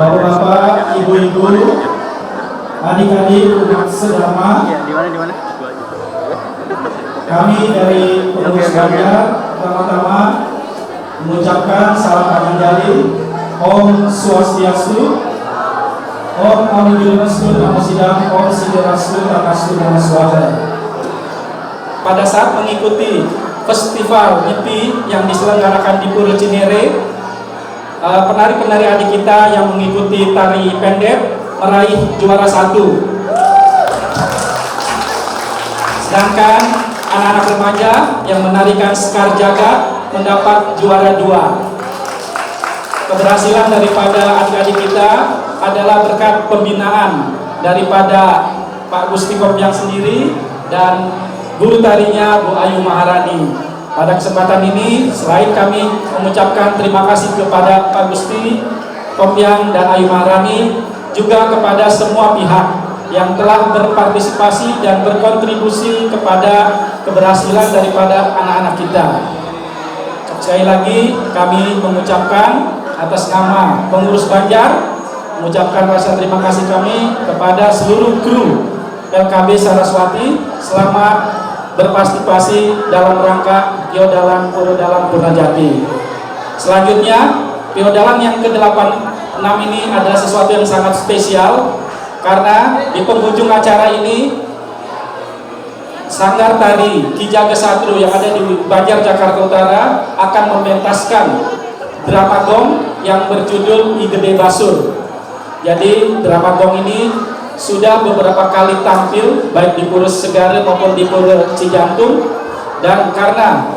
Bapak-bapak, ibu-ibu, adik-adik umat sedama, kami dari pengurus Banjar pertama-tama mengucapkan salam Panjang Om Swastiastu, Om Amidilmastu, Namo Sidam, Om Sidirastu, Takastu, Namo Swada. Pada saat mengikuti festival Nyepi yang diselenggarakan di Pura Cinere, penari-penari adik kita yang mengikuti tari pendek meraih juara 1. Sedangkan anak-anak remaja yang menarikan Sekar Jagat mendapat juara 2. Keberhasilan daripada adik-adik kita adalah berkat pembinaan daripada Pak Gusti Kopyang sendiri dan guru tarinya Bu Ayu Maharani. Pada kesempatan ini, selain kami mengucapkan terima kasih kepada Pak Gusti Kopyang dan Ayu Maharani, juga kepada semua pihak yang telah berpartisipasi dan berkontribusi kepada keberhasilan daripada anak-anak kita. Sekali lagi kami mengucapkan atas nama pengurus Banjar, mengucapkan rasa terima kasih kami kepada seluruh kru LKB Saraswati selama berpartisipasi dalam rangka Piodalan Purudalan Purnajati. Selanjutnya, Piodalan yang ke-86 ini adalah sesuatu yang sangat spesial karena di penghujung acara ini Sanggar Tari Ki Jaga Satru yang ada di Banjar Jakarta Utara akan mementaskan drama gong yang berjudul I Gede Basur. Jadi drama gong ini sudah beberapa kali tampil baik di Pura Segara maupun di Pura Cijantung, dan karena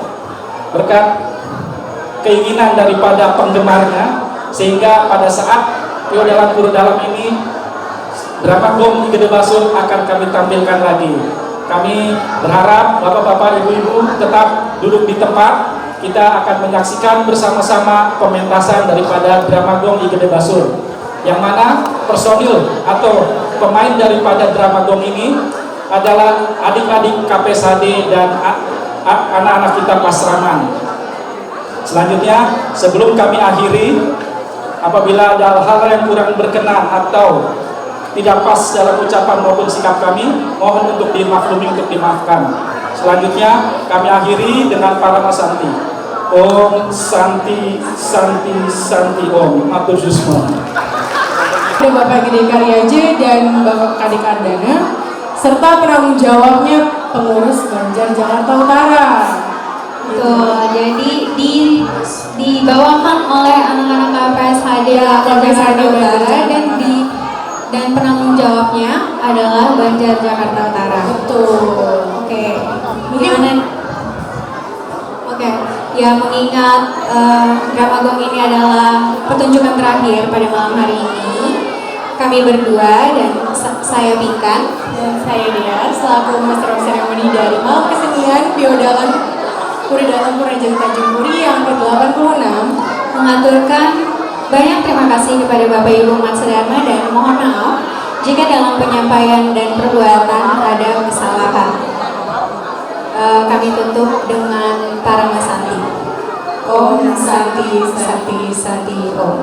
berkat keinginan daripada penggemarnya sehingga pada saat Piodalan Purudalam ini drama gong I Gede Basur akan kami tampilkan lagi. Kami berharap bapak-bapak, ibu-ibu tetap duduk di tempat. Kita akan menyaksikan bersama-sama pementasan daripada drama gong I Gede Basur, yang mana personil atau pemain daripada drama gong ini adalah adik-adik KPSHD dan anak-anak kita Pasraman. Selanjutnya, sebelum kami akhiri, apabila ada hal-hal yang kurang berkenan atau tidak pas dalam ucapan maupun sikap kami, mohon untuk dimaklumi, untuk dimaafkan. Selanjutnya, kami akhiri dengan Parama Santi. Om Santi Santi Santi Om. Matur Susmo. Bapak Gede Karyaje dan Bapak Kadek Ardana serta penanggung jawabnya pengurus Banjar Jakarta Utara. Tuh, jadi dibawakan oleh anak-anak KPSHD Jakarta Utara dan penanggung jawabnya adalah Banjar Jakarta Utara. Betul. Oke. Oke. Ya, mengingat drama gong ini adalah pertunjukan terakhir pada malam hari ini, kami berdua dan saya Pinkan Dan saya Dia selaku Master of Ceremony dari Malam Kesenian Piodalan Purudalan Purnajati Tanjung Puri yang ke-86 mengaturkan banyak terima kasih kepada Bapak Ibu Mat Sedharma dan mohon maaf jika dalam penyampaian dan perbuatan ada kesalahan. Kami tutup dengan Parama Santi. Om Santi Santi Santi Om.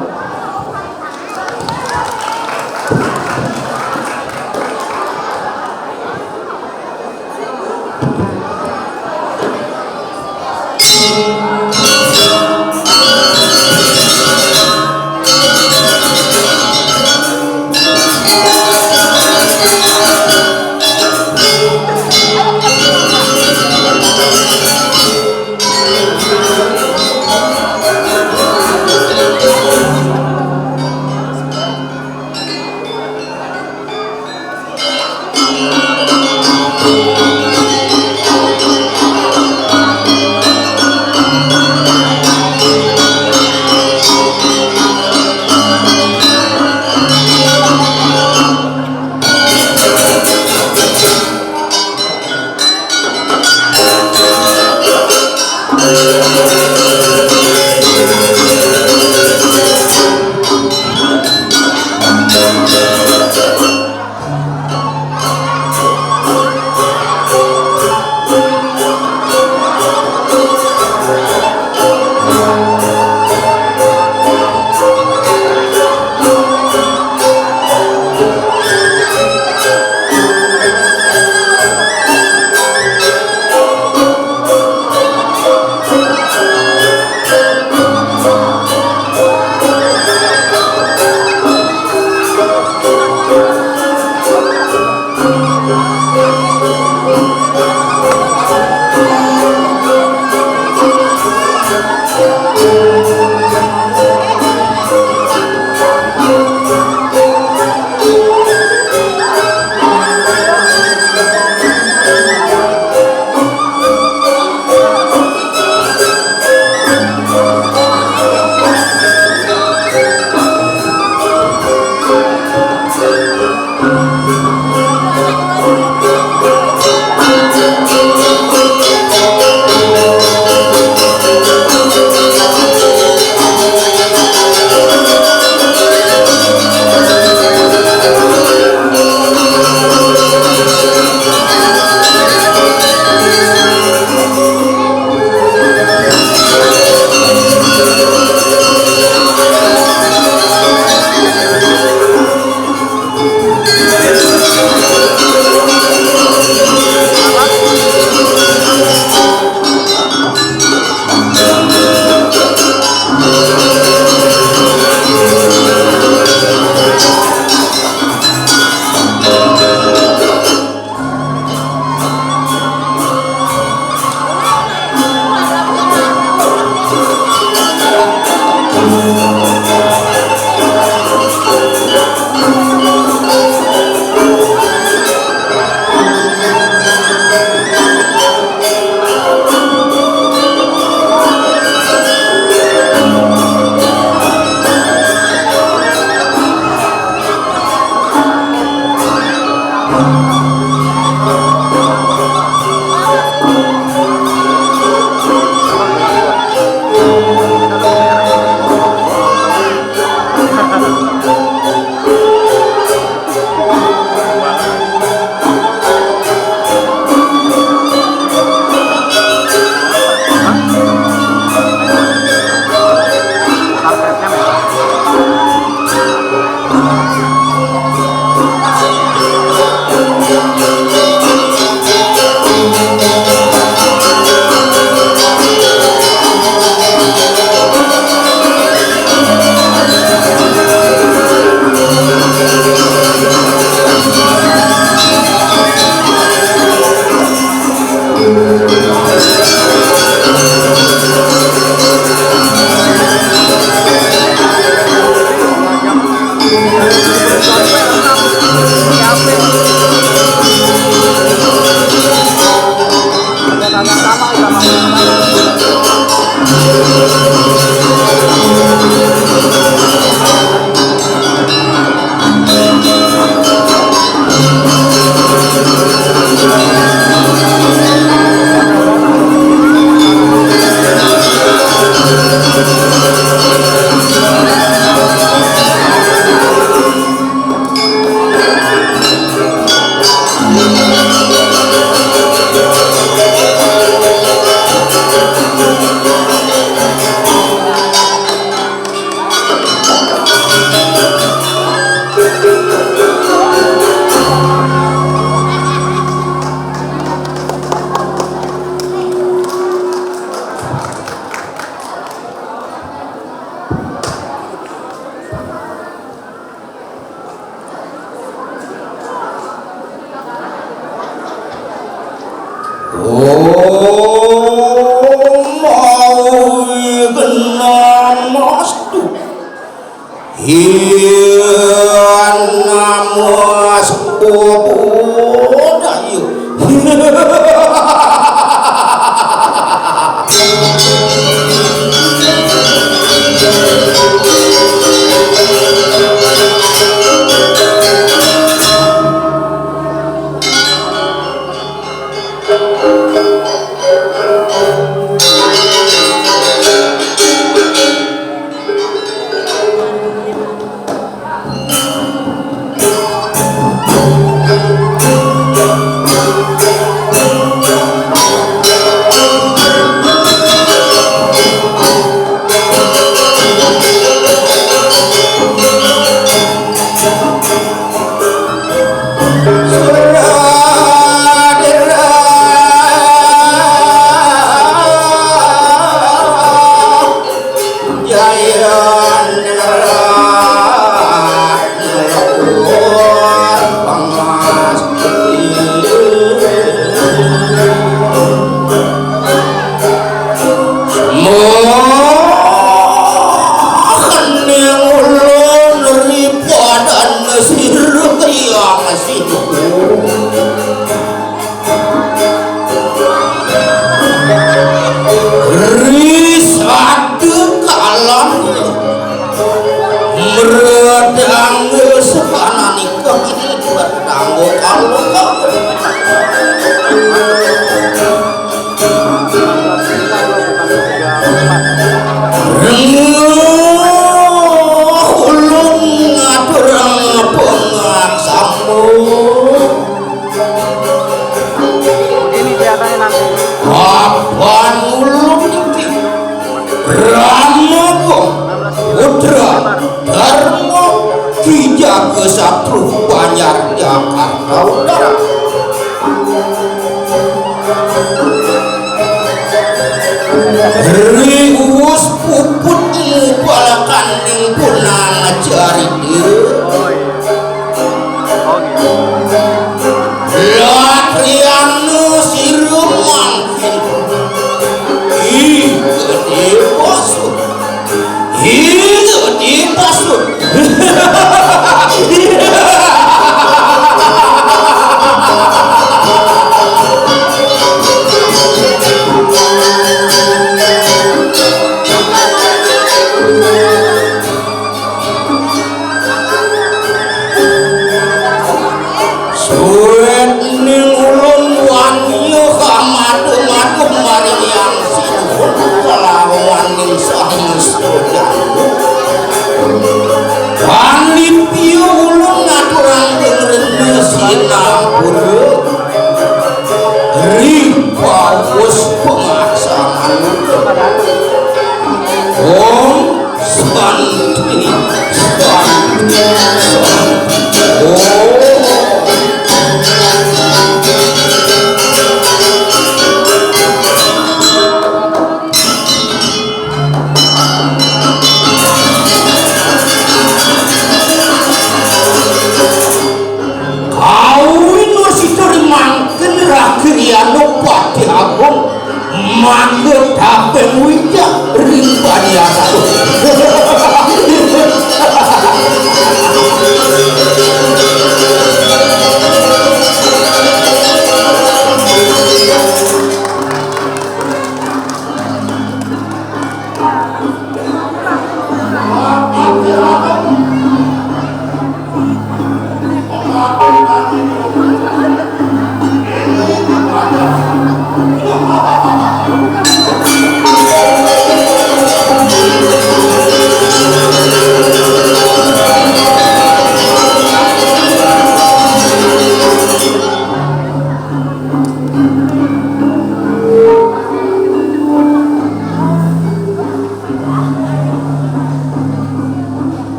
manggut dape wijak ribanya satu.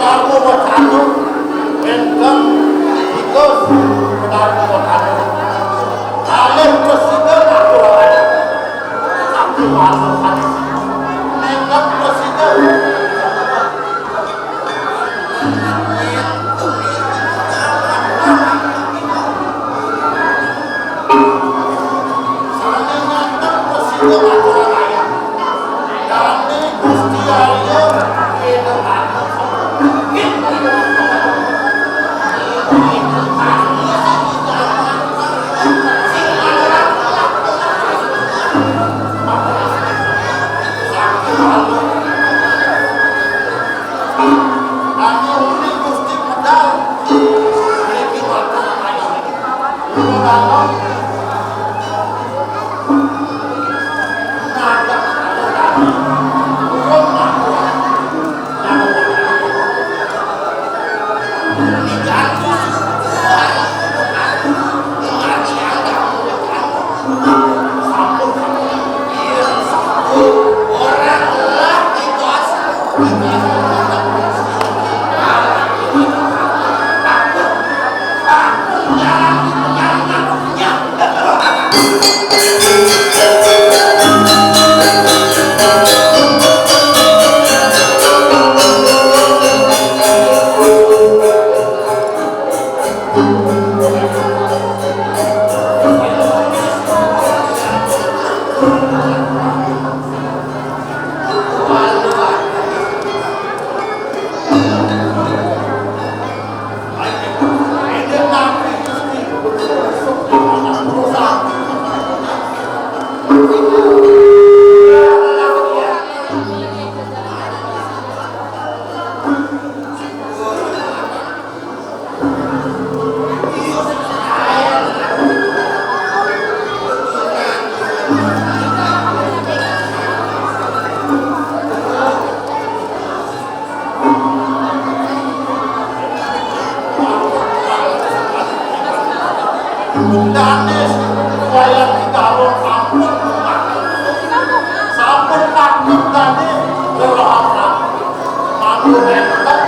Darmo Botano, welcome because Darmo Botano. Kalian presiden aku ada, tapi masuk hati. Welcome presiden. Danes supaya ditaruh sampun takut tadi berharap mampu rentak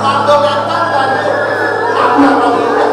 mampu rentak tadi ada begitu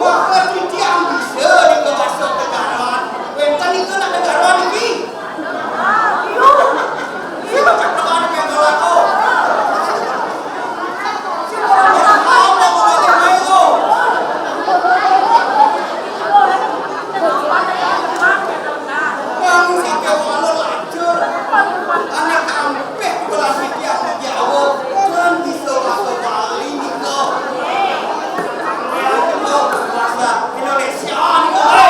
Maka tidak bisa dikebasuh negarawan. Bentar itu nak negarawan lagi. Siapa cakap yang kawan kau? Siapa orang kau mau mengajar main kau? Kamu sampai walau lanjut. Anak kampek bola setiap jauh. Jangan bisa masuk Bali ni kau. Bahasa Indonesia ni kau.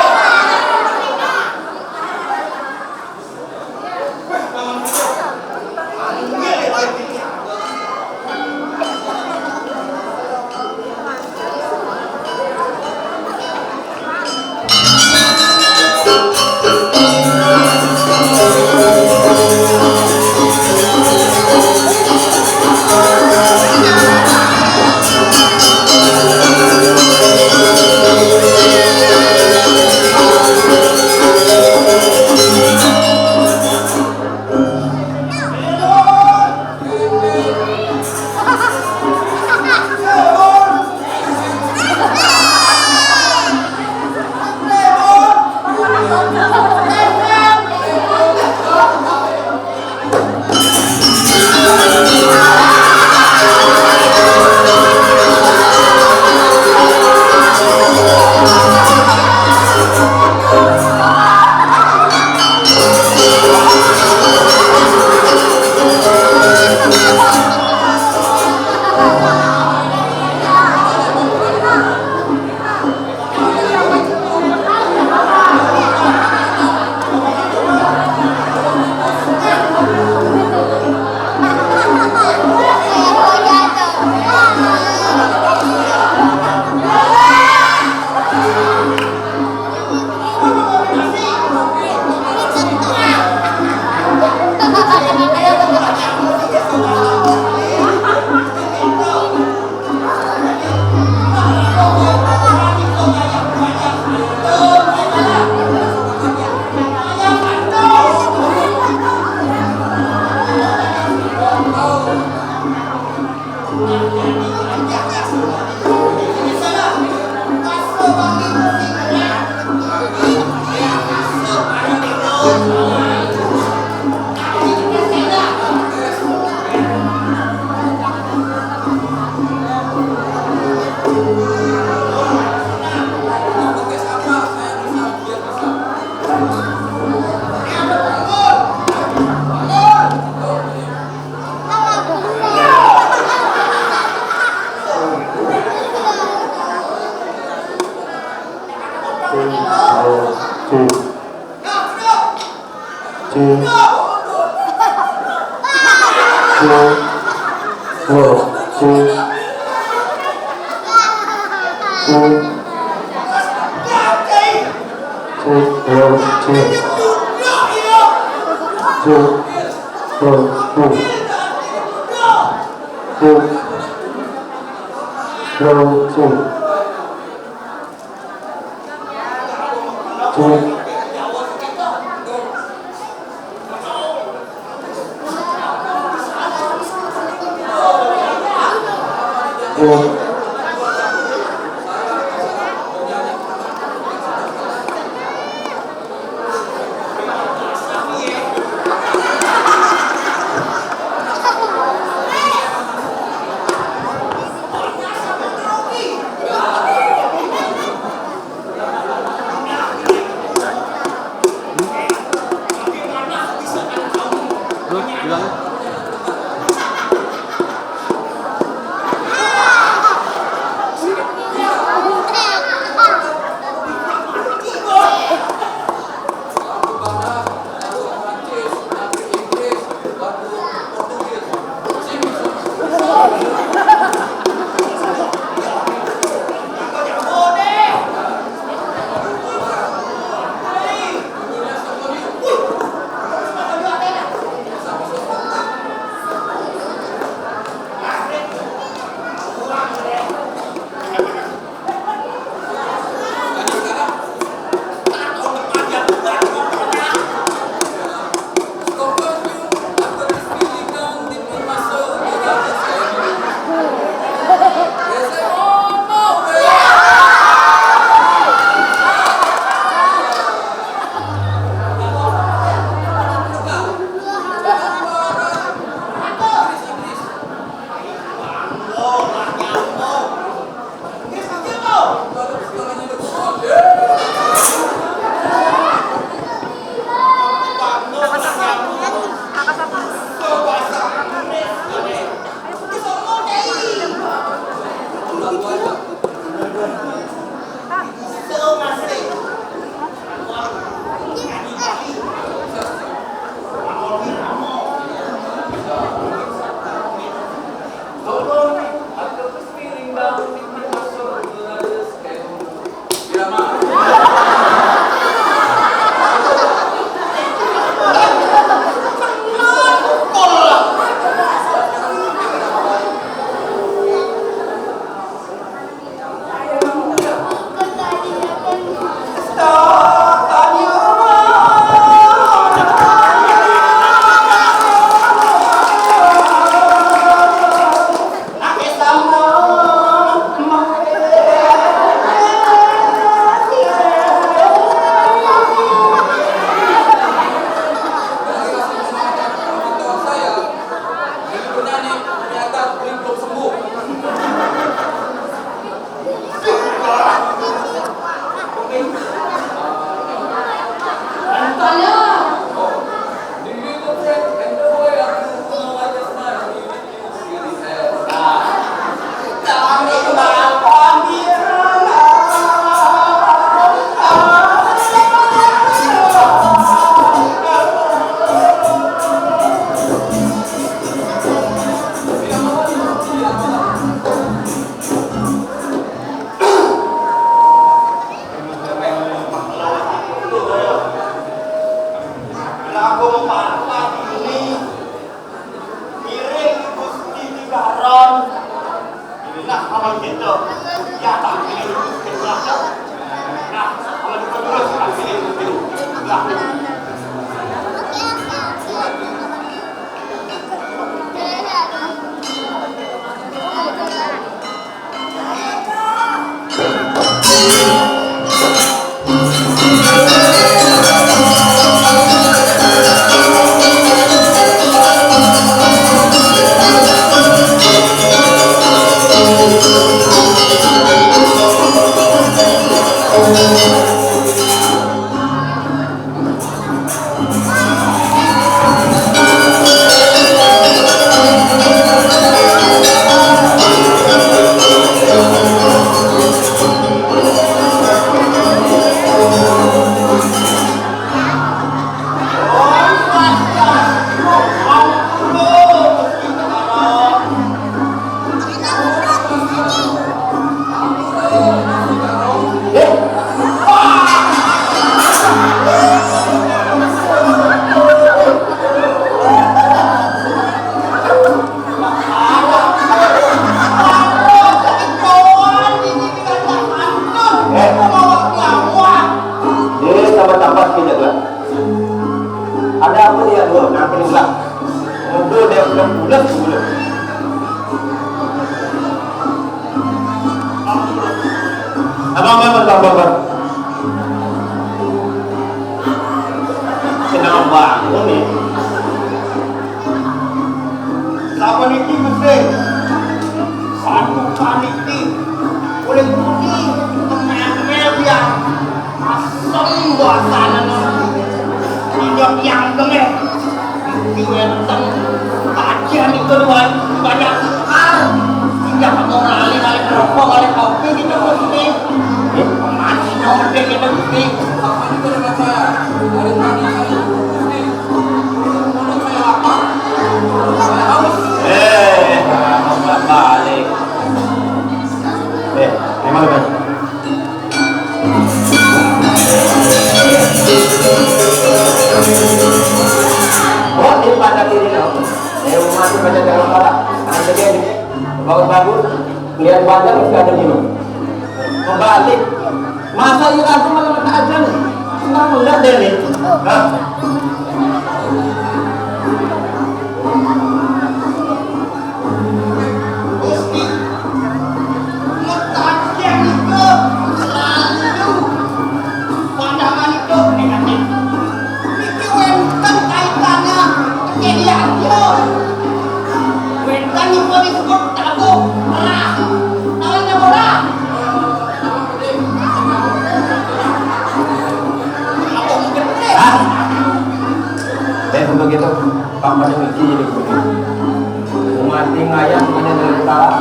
Mati ngayang semuanya dari utara,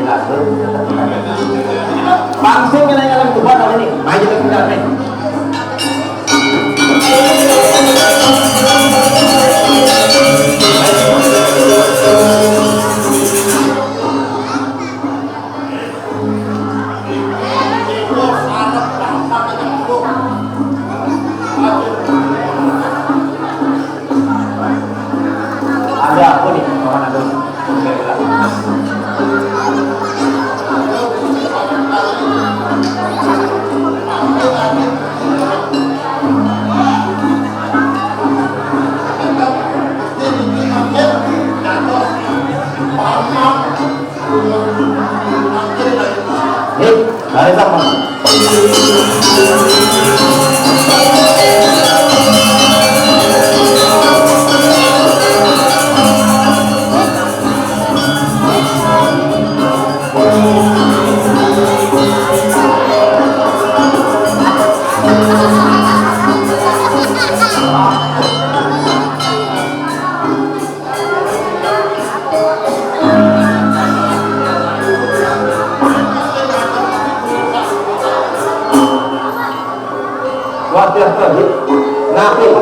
lalu langsung yang lain buat kali ini main jadi kendaraan nih. Ada apa nih orang ada dari sama. Wajar tadi, ngapain?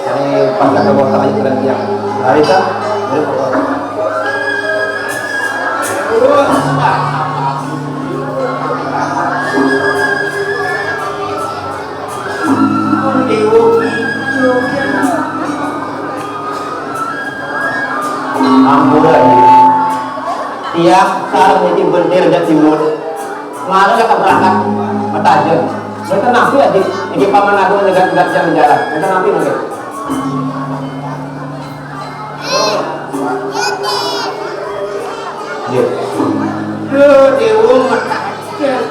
Ini pas ada bosan aja keren yang Larissa, ampun lagi. Tiap saat ini bentir dan timur, malah kata berangkat, matajen. Mereka nabi aja, ini paman aku negara-negara jalan-jalan. Mereka nabi mungkin. Dewa matajen.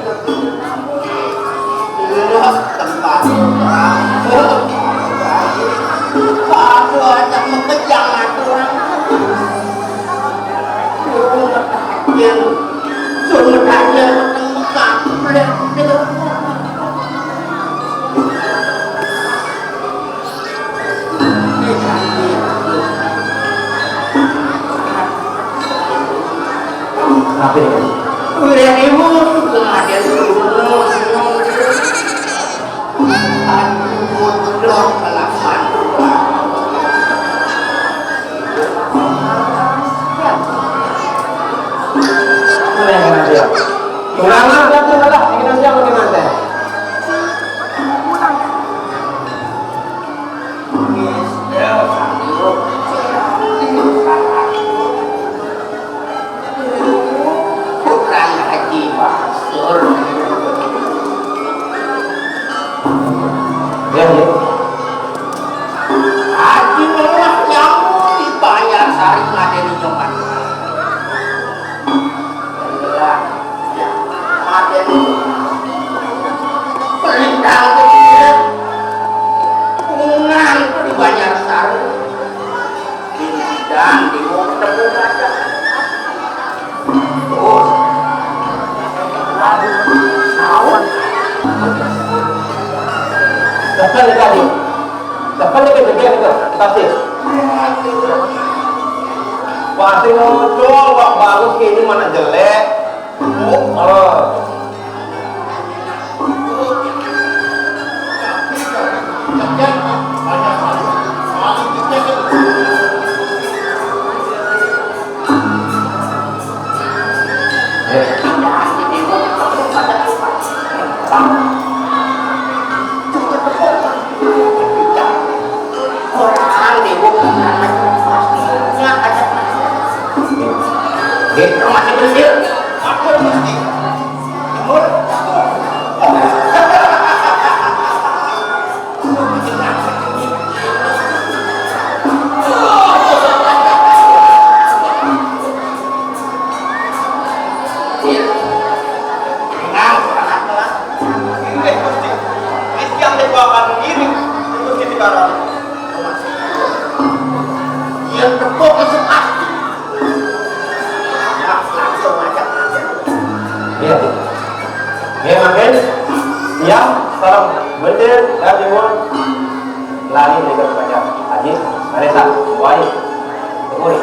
Tempat aku aja mengejar aturan. Dewa matajen. Sumber aja ketemu Nabi kan? udah ibu ada dong kelapan Mana yang kena dia? Kurang ada tuh lah, yang kena dia bagaimana? Ya, ya. Haji lelah yang dibayar sehari ngadeni joman. Lelah, ngadeni perintah dia, pungan dibayar sehari. Dan diwotemu aja. Terus, Tekan tadi. Tekan lagi bagian itu, pasti. Pasti muncul, wah bagus ini mana jelek. masih bersih. Aku bersih. Timur. Yang tepuk kesepak. Langsung aja. Iya. Ya makin siang salam bener dan timur lari dekat kepada Haji Marisa Wai Temuri.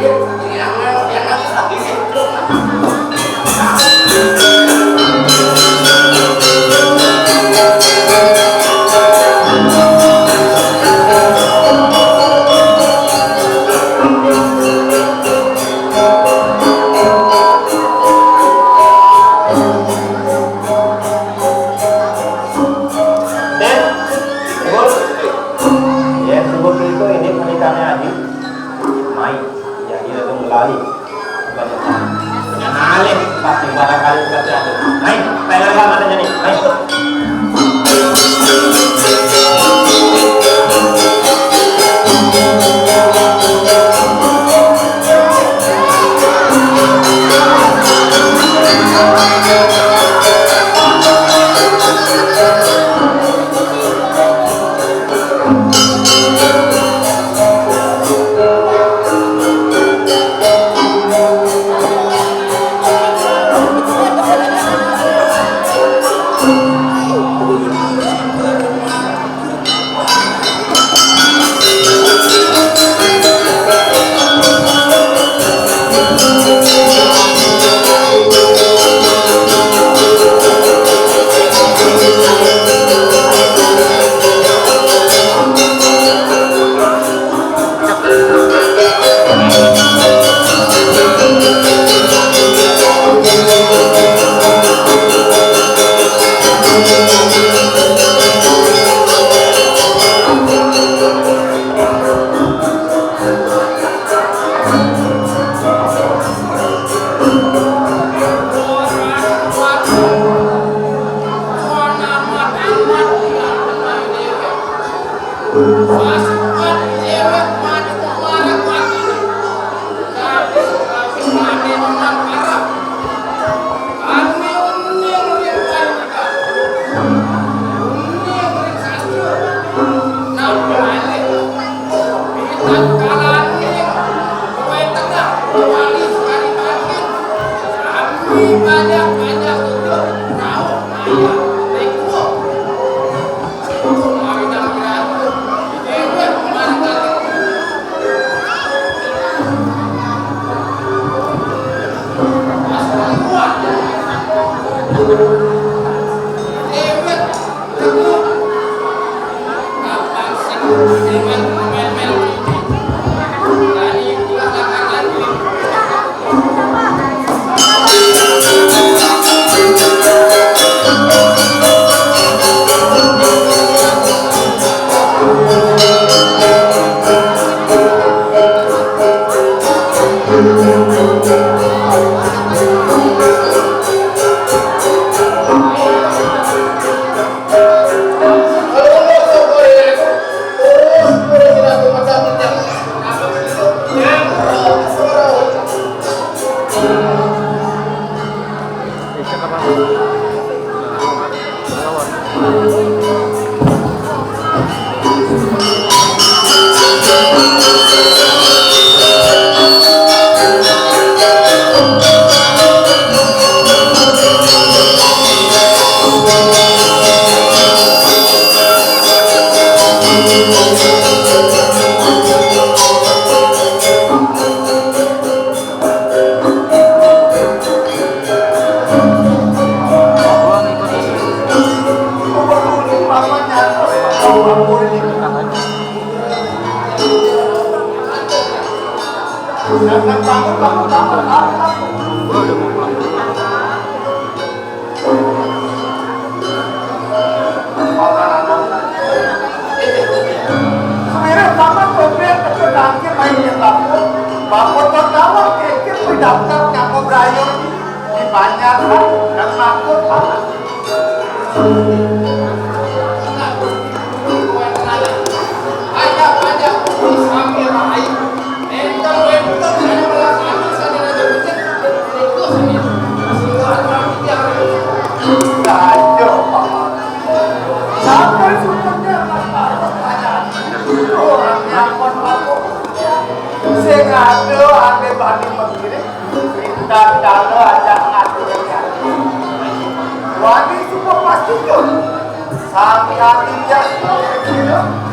Yang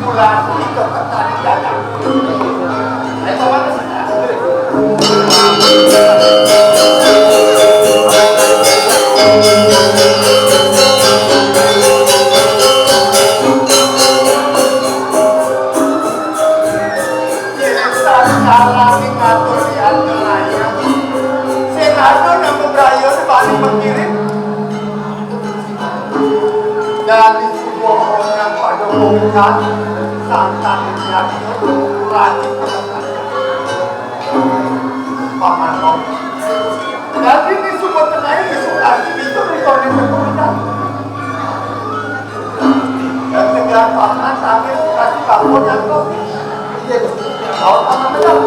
Bulan itu petani dagang. Dari sebuah orang pada komentar santan yang rajin paman om. Jadi di sumber tengah ini suka itu retornya berkomentar. Dan segala paman sambil kasih kamu yang kau. Iya, kau paman benar.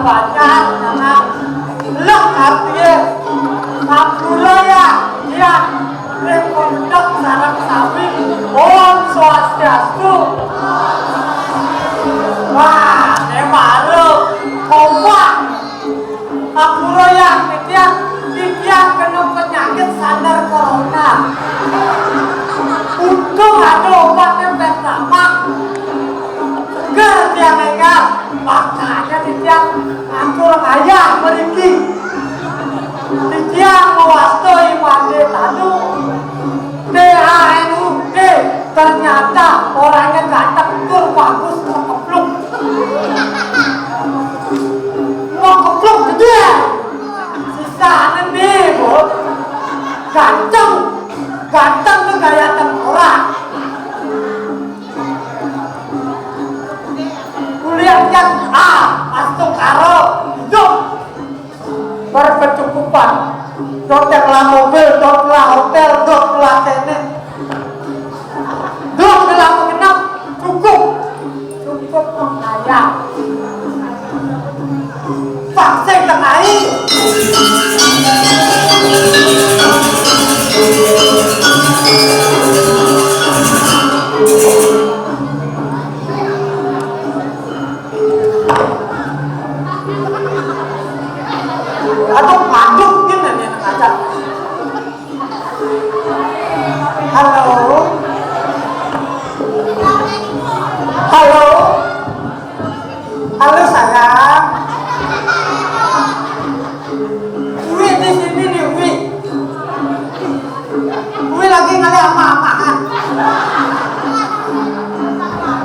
banyak karena lengkap dia Alhamdulillah ya dia rekomendok sarang sapi Om Swastiastu. Wah ini baru kompak Alhamdulillah ya dia kena penyakit sadar corona. Untung ada obatnya pertama seger dia enggak makanya dia ngatur ayah meriki dia mewastoi mandi tadu DHNUD ternyata orangnya ganteng tur bagus mau kepluk gede sisanya nih bos ganteng tuh gaya tengkorak kuliah yang A masuk karo hidup berkecukupan dotlah mobil, dotlah hotel, dotlah tenet dotlah mengenap cukup mengaya vaksin kenai aduh manduk gini nih ngajak. Halo sayang. Wi di sini nih Wi lagi ngeliat ama-amaan.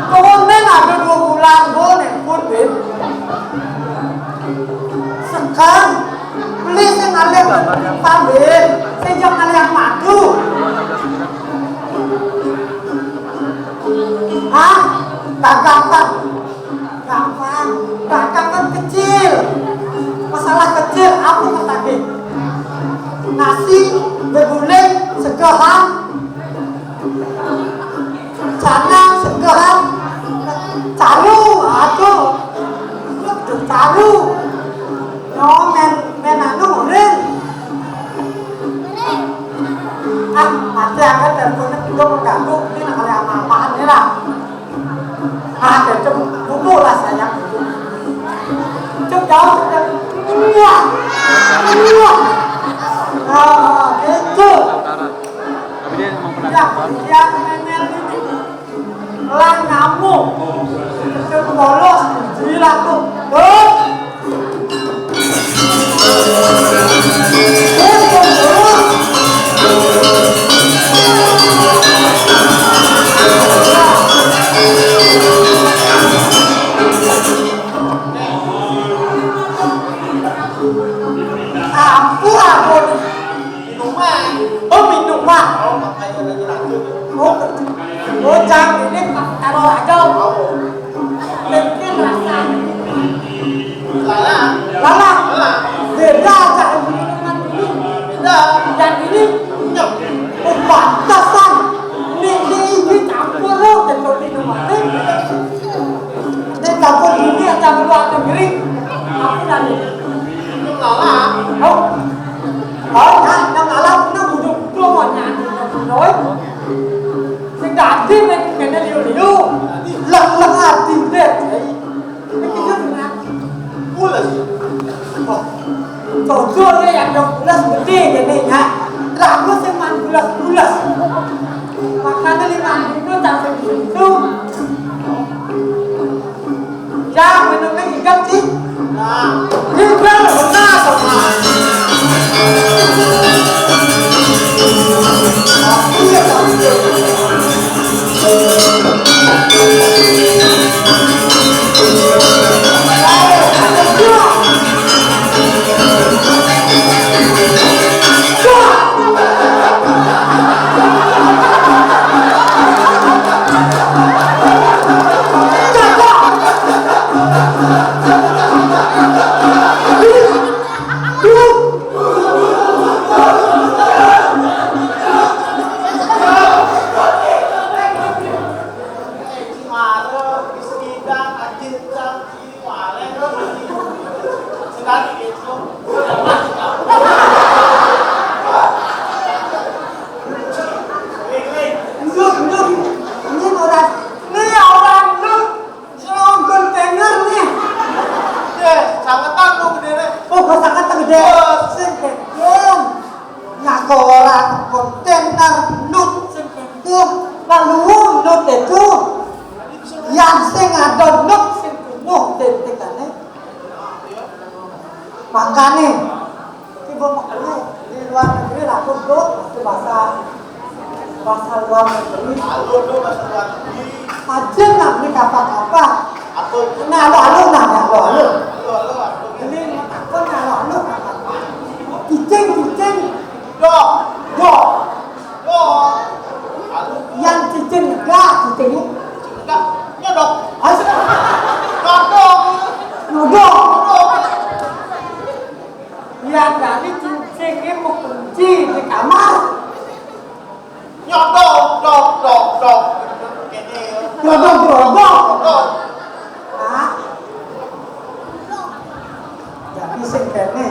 Kemudian ada 2 bulan gue nelfon Win. Sekarang beli saya ngaliak pamit, saya jangan ngaliak madu. Hah? Gampang kan kecil. Masalah kecil apa tadi? Nasi bergulai segahan, cana segahan, caru, aduh, caru. No men anu rin. Mati angkat teleponnya juga mengganggu. Ini nak kali apa-apaan ni lah. Dan buku lah sayang. Cuk jauh semua. Itu. Yang memel ini lang nyamuk. Cuk bolos. Gila tuh. Jangan ini taruh aja. Mungkin rasa lala beda aja minuman dulu. Beda. Yang ini batasan. Ini campur loh dengan minuman. Ini campur ini yang campur waktu kering. Aku tadi minum lala. Yang lala nó bujuk tua mọi nhà nói. Đã tin cái này liu lần tìm về cái nhất là mua là gì tổ chua cái yang dong bulas gede gini ya lagu seman bulas makanya 5 itu tak segitu jangan minumnya ikan sih ini benar sama tadi itu. Nduk. Ini orang nduk. Serong kontainer nih. Sangetan lu gede. Oh, sangat gede. Sing gedung. Ngaku orang kontainer nduk sing gedung. Lalu nduk itu yang sing ada nduk sing kumuh titikane. Makane coba makanya di luar negeri aku nduk itu bahasa luar negeri. Halo lu bahasa luar negeri. Aja namanya kapal-kapal. Aku Nah, halo. halo. Ini aku halo. Cicing. Dok. Yang cicing enggak, cicing. Enggak, nyodok. Asal Nyodok. nyodok. Yang dari cicing ini mau kunci di kamar. Nyodok, dok. Gini. Nyodok. Nah, jadi sing kene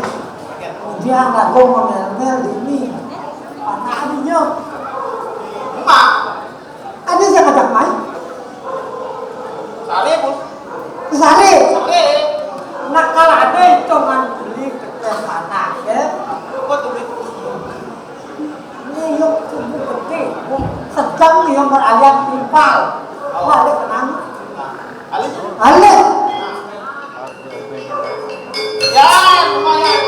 dia ngaku ngomel ini anak adiknya Emak. ada yang ngajak main Sare, Bos. sehari Sare. nak kalah ada cuman beli kecil anak ya Kok tuh beli? ini yuk cukup gede sedang yang beralian timpal ada kenapa Alis. ada Ya, lumayan.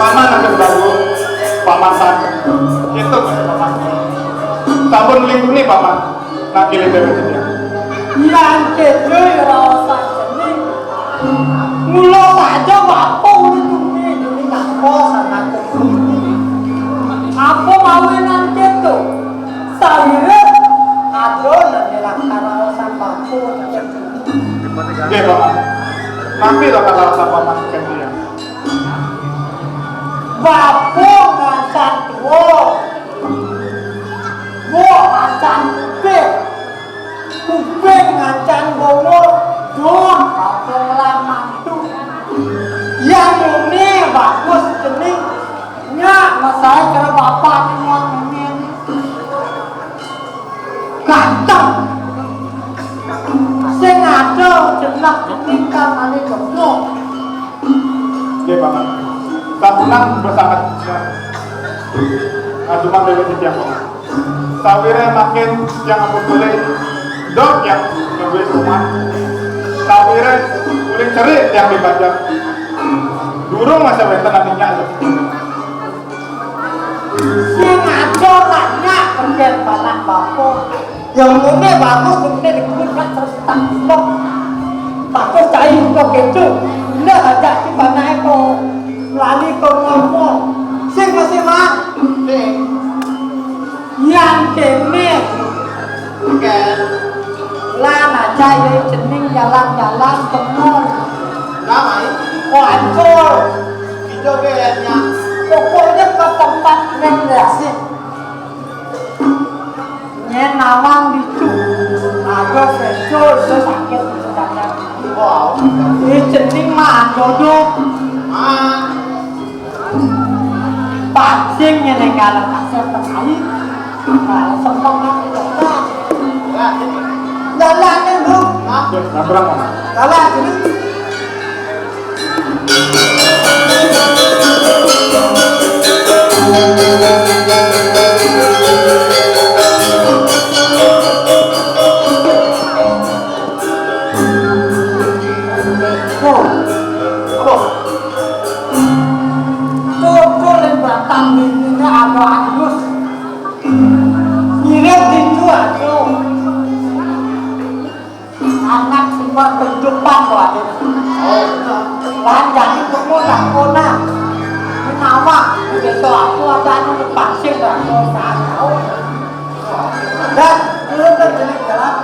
Paman akan bagus, paman tante. Itu paman. Sampun melindungi paman. Nak pilih bebek dia. yang kecil rasa jenis mula saja apa ini ngapa sama apa mawinan itu saya ada dan kawasan bambu Oke paman. Nanti lah kata rasa paman kan dia. bambu ngacan tua gua ngacan kuping ngacan bawa don bambu mantu yang ini bagus jenis nyak masalah karena bapak semua ini ganteng sing ada jenak jenis kamane gemuk Oke paman. Sampunan bersama cuma bebek dia paman. Sawire makin yang aku boleh dok yang ngewe rumah. Sawire kulit cerit yang dibajak. Durung masa benten nantinya itu. sing ada banyak pengen panak bapak yang ini bagus ini dikumpulkan terus tak blok bagus cair kok gitu ini ada di panak itu lali kok ngomong sing masih mak yang kene Oke. lan aja ya jening jalan-jalan temur Namai. wancur Video kayaknya. pokoknya ke tempat rekreasi nawang dicu ada sensor itu sakit misalnya Wow. ini jening mah duduk pancing yang negara kasar terkait kalau sempurna itu jalan itu Nabrak paman. jalan ini Tuh batang ini ada halus mirip itu aduh anak semua kehidupan buat lanjang itu kona kenapa besok aku ada anu pasir aku tahu dan belum terjadi jalan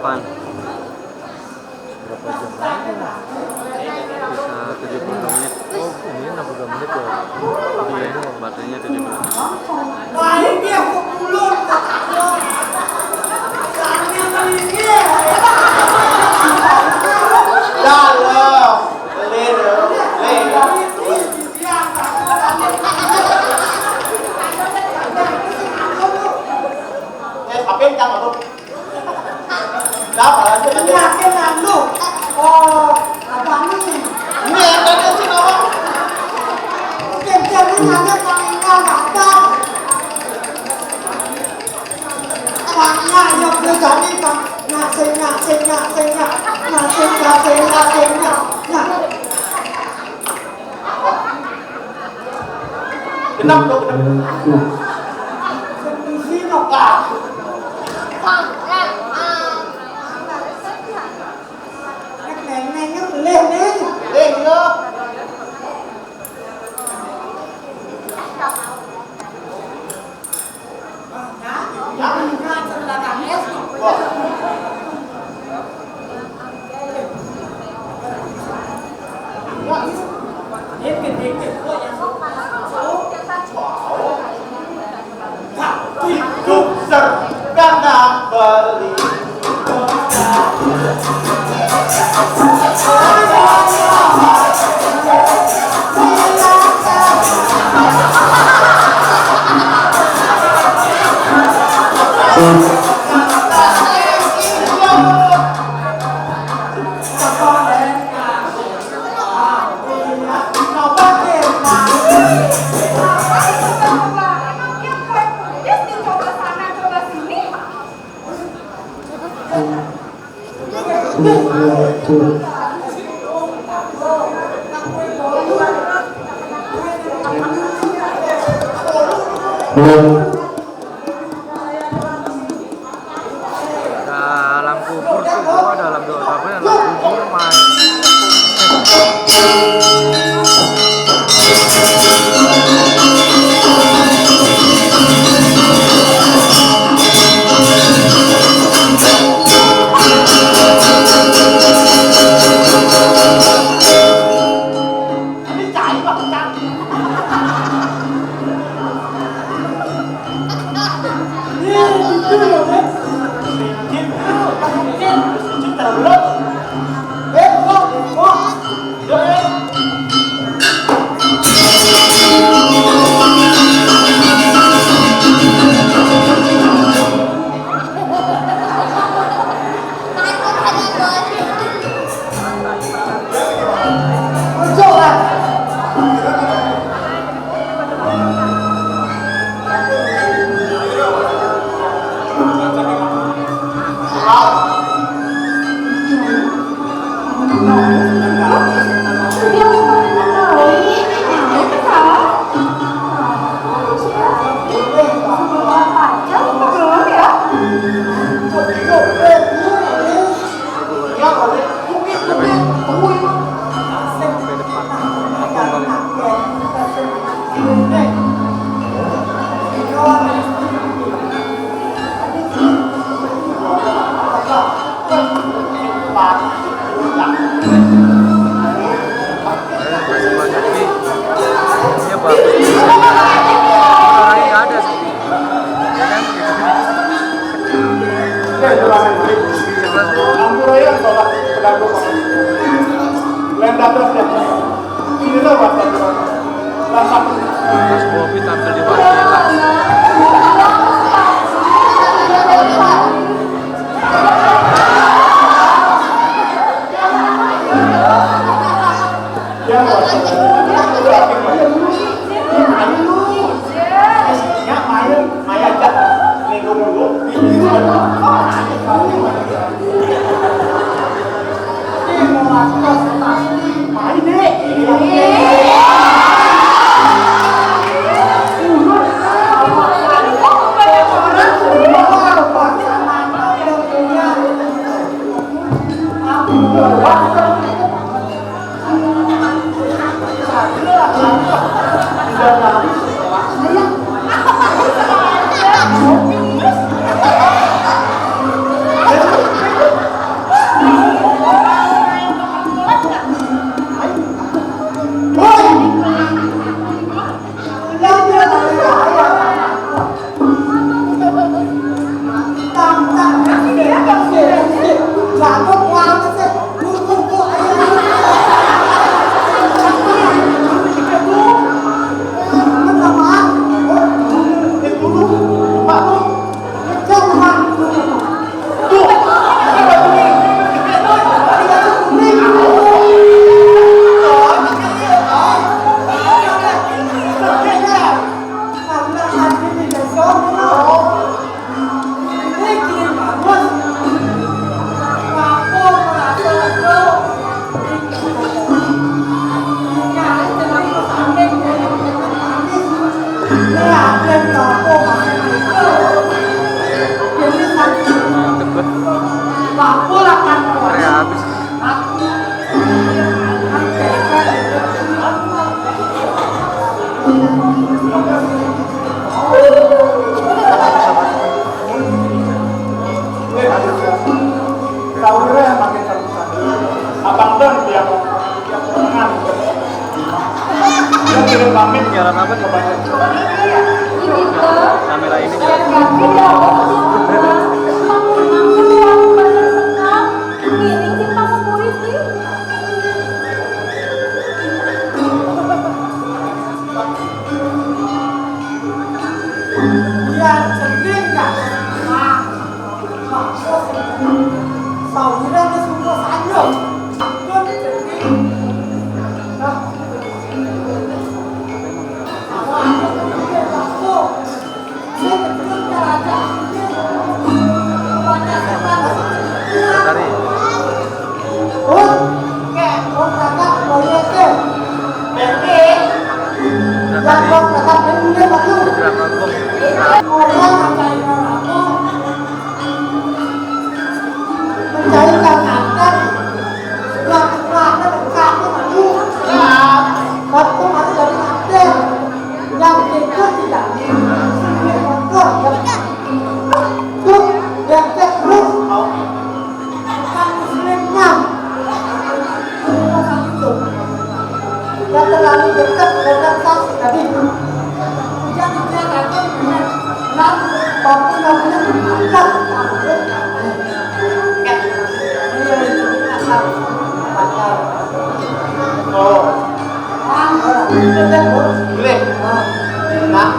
kapan? Berapa jam lagi? Bisa 72 menit. Oh, ini 62 menit ya. Jadi ini baterainya 72 menit. Wah, ini aku ulun kok. Soalnya ini. Dalam, leder. Apa yang jangan lu? Dapat aja kan? Yakin lalu. Oh, apa nih? Ini yang tadi sih kawan. Jadi nanya panggilnya apa? Maknya yang terjadi kan nasinya. Genap tuh, genap. Sini nokah. Neng lên đi. Lên nữa. Hidup sergana beli. Dalam kubur tuh gua dalam doa tapi dalam kubur main. Terus Bobby tampil di wakilan. Aku akan Area habis. Sawirnya makin satu-satu. Abang dan yang tengah. Dia kirim pamit Jalan apa nih? Kamera ini dia sendiri nggak Saudara dia semua saja. Dia sendiri. Dari yang terlalu dekat dengan saksi tadi yang dijalankan dengan maupun namanya dibuka Boleh. Nah,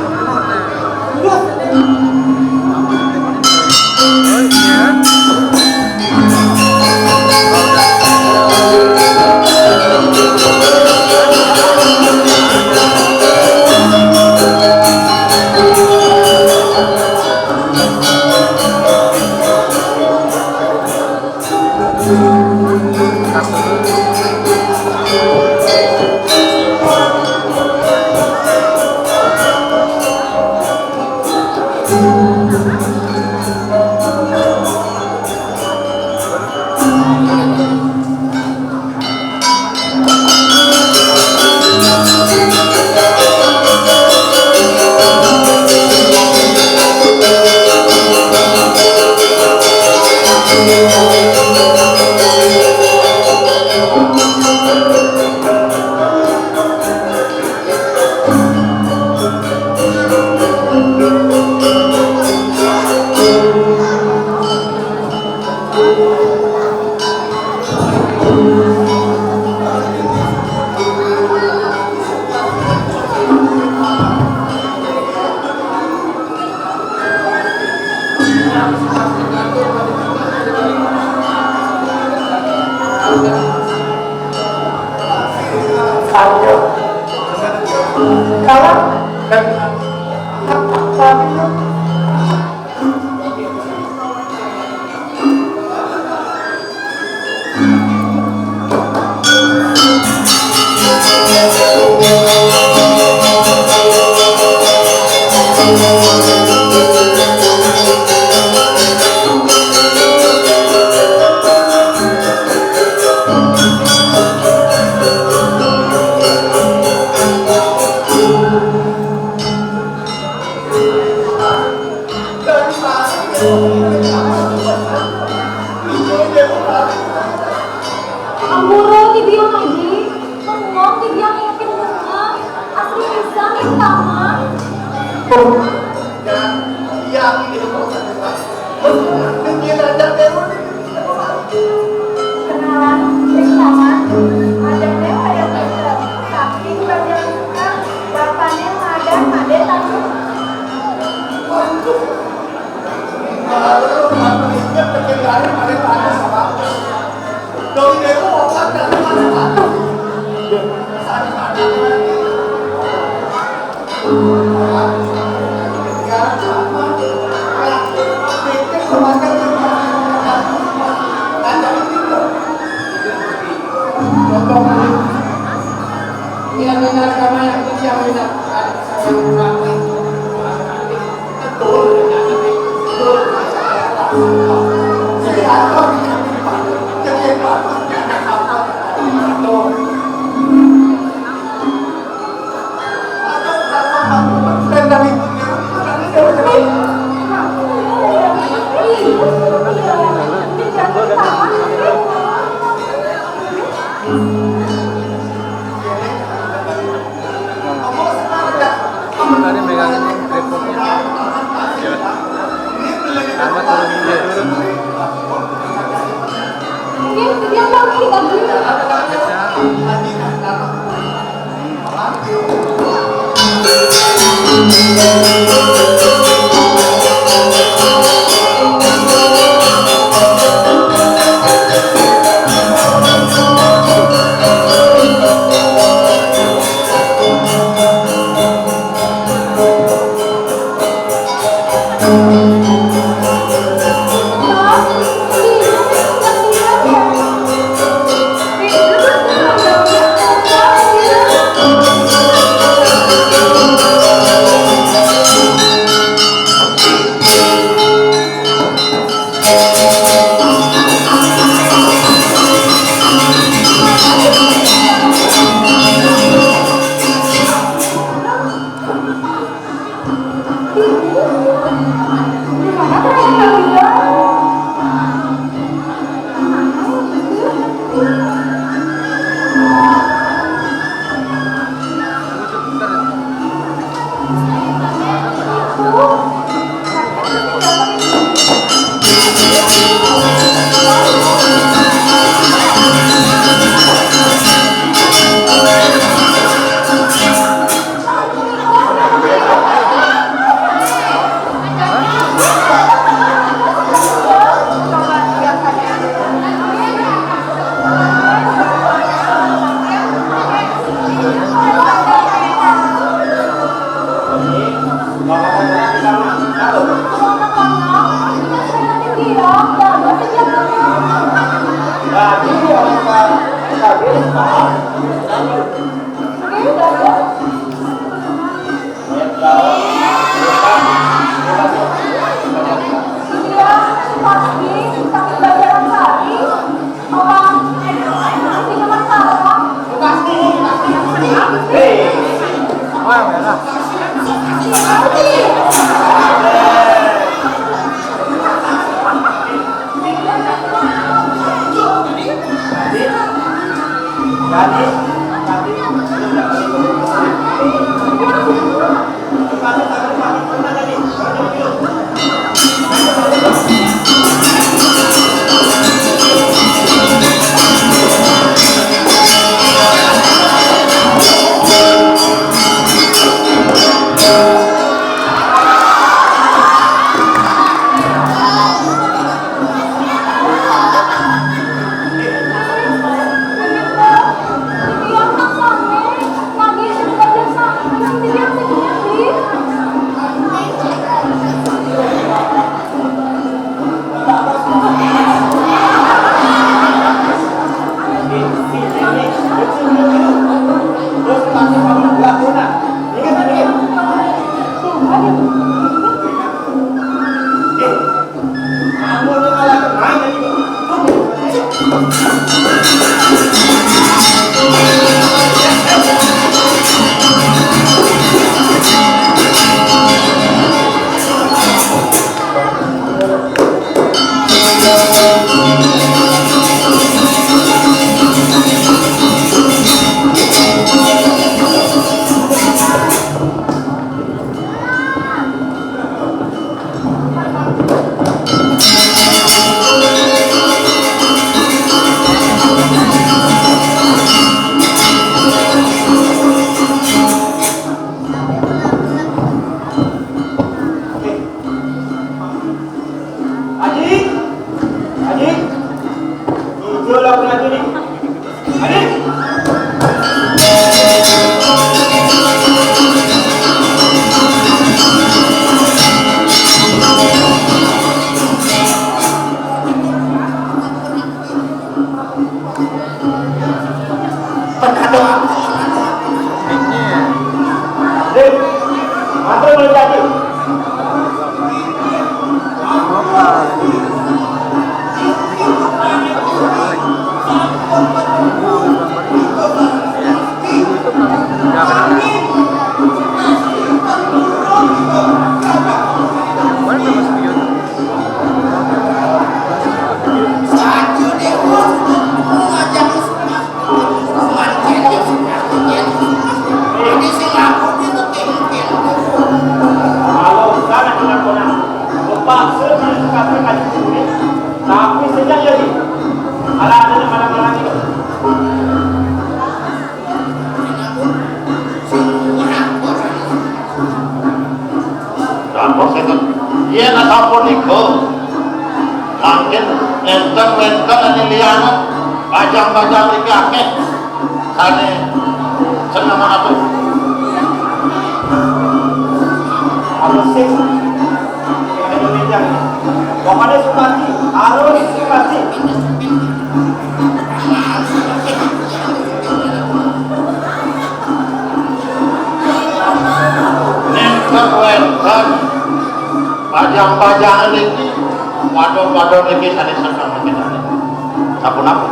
Amuro ti biang aja, ngomong ti biang yakin bunga, asli bisa nih taman. Kenalan, di taman, ada dewa yang bener, tapi bagian suka, bapaknya ada tapi. Betul. Tadi megangin repotnya. Sama turunin dia dulu. kencang jadi. Ala ada mana itu. Dan proses dia nak apa niko. Mungkin enten ini liana bajang iki akeh. Sane seneng apa? Apa sih? Indonesia ini. Pokoknya Sukati, harus Sukati. Nenten bajang ini, waduh ini sana senang mungkin ada. Sapu-napu.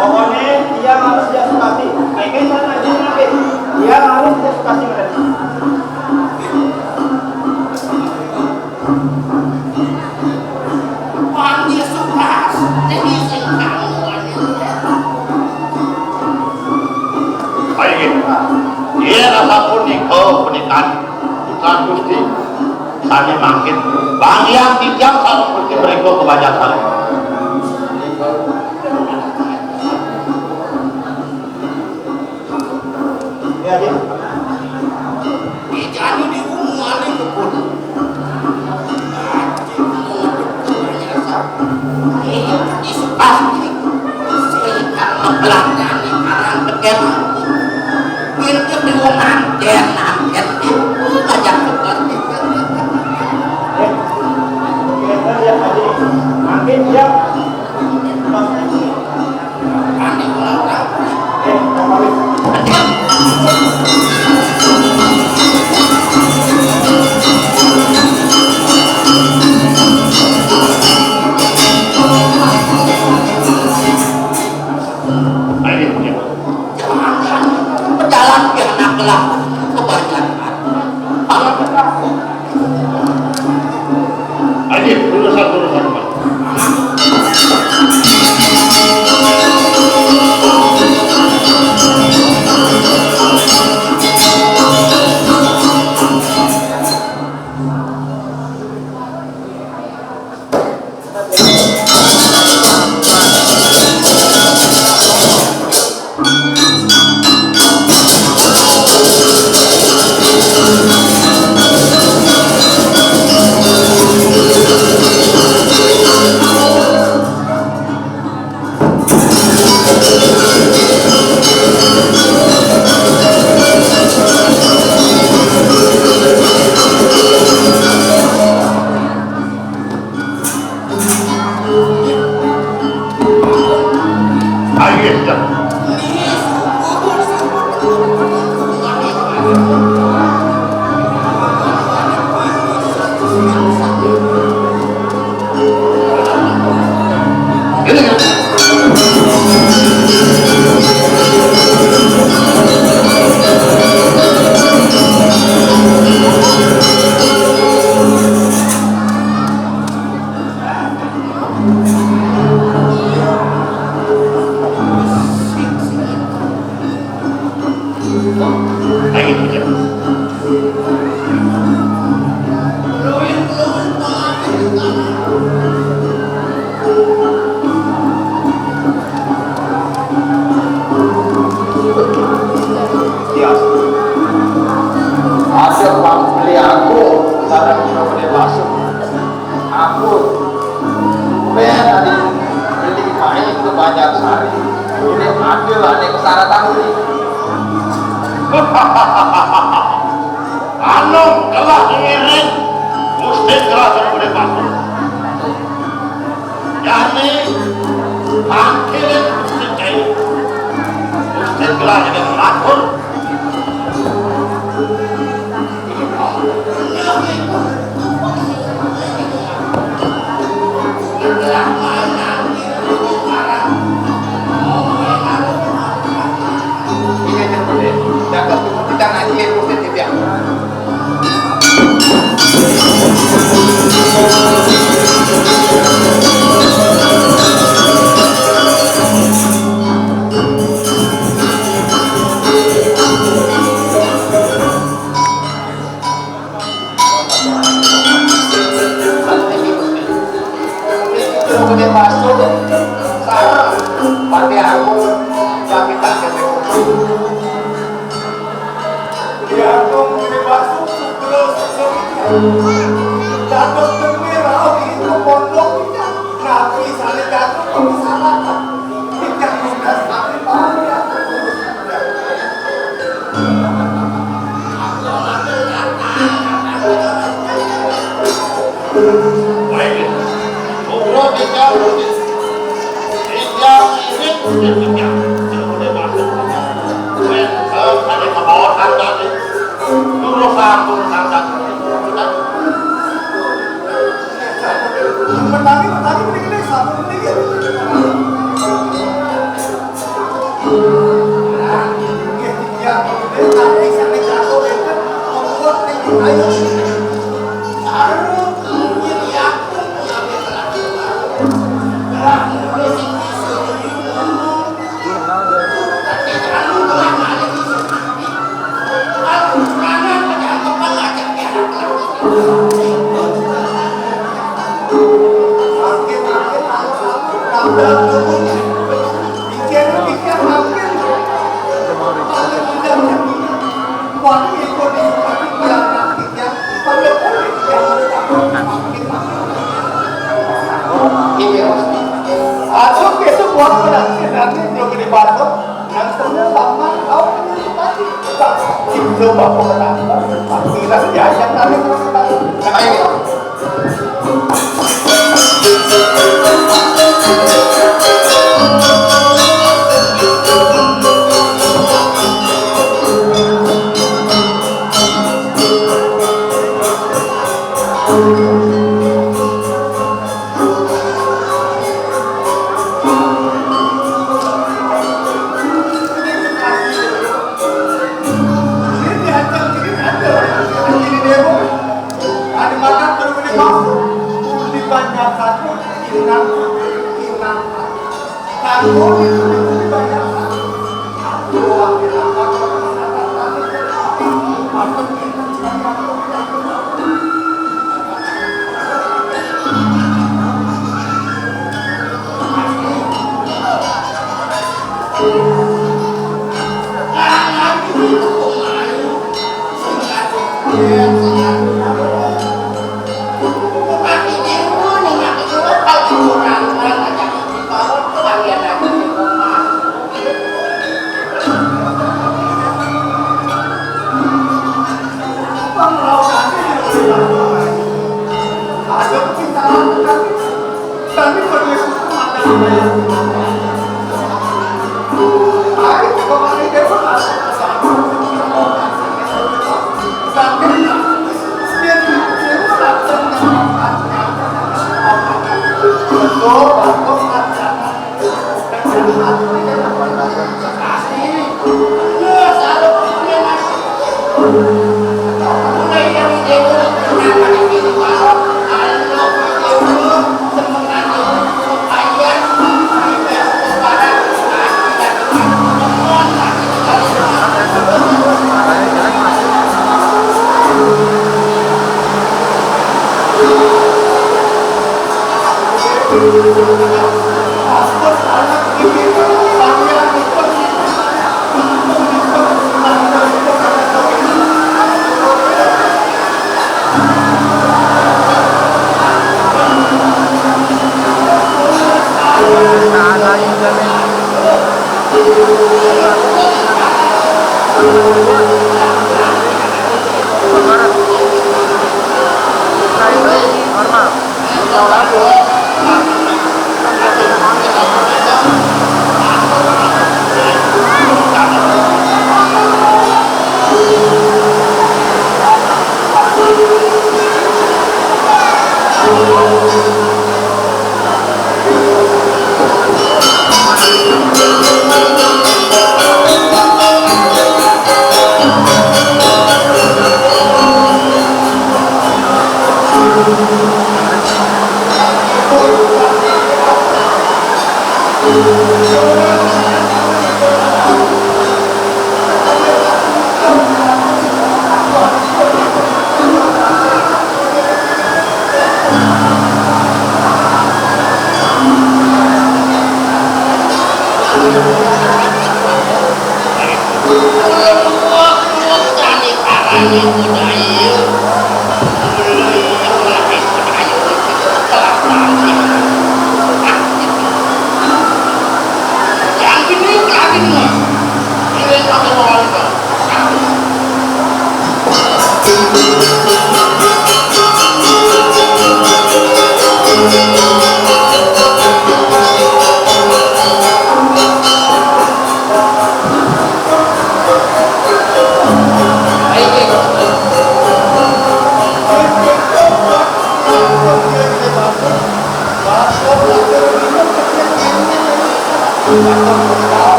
Pokoknya dia harus dia Sukati. Kayak sana aja nanti. Dia harus dia Sukati mereka. Panggil sukas, jadi sengkang. Baik, dia rasa pernikahan bukan gusti. Sana makin bang yang tidak selalu mesti mereka kebanyakan. Ya dia. Jadi di rumah ini kebun. Isu pasti sengkang membelakang orang beken. Itu di rumah dia nanti ngajak seperti Makin dia. pejalan ke anak gelap kebanyakan. Ayo, urusan. Hasil uang beli aku sana kita boleh masuk. Aku tadi beli main ke Banjarsari. Ini adil ane kesana tanggung. Anu kelah ngiring, mesti kelah boleh masuk. Jadi akhirnya mesti cair, mesti kelah jadi matur. Tidak Jero gede masuk sarang pati aku sakit sakit. Dia tuh gede masuk terus jatuh kemirau itu pondok nabi saling jatuh kemisalahan tidak mudah tapi bahaya. Petani begini satu begini.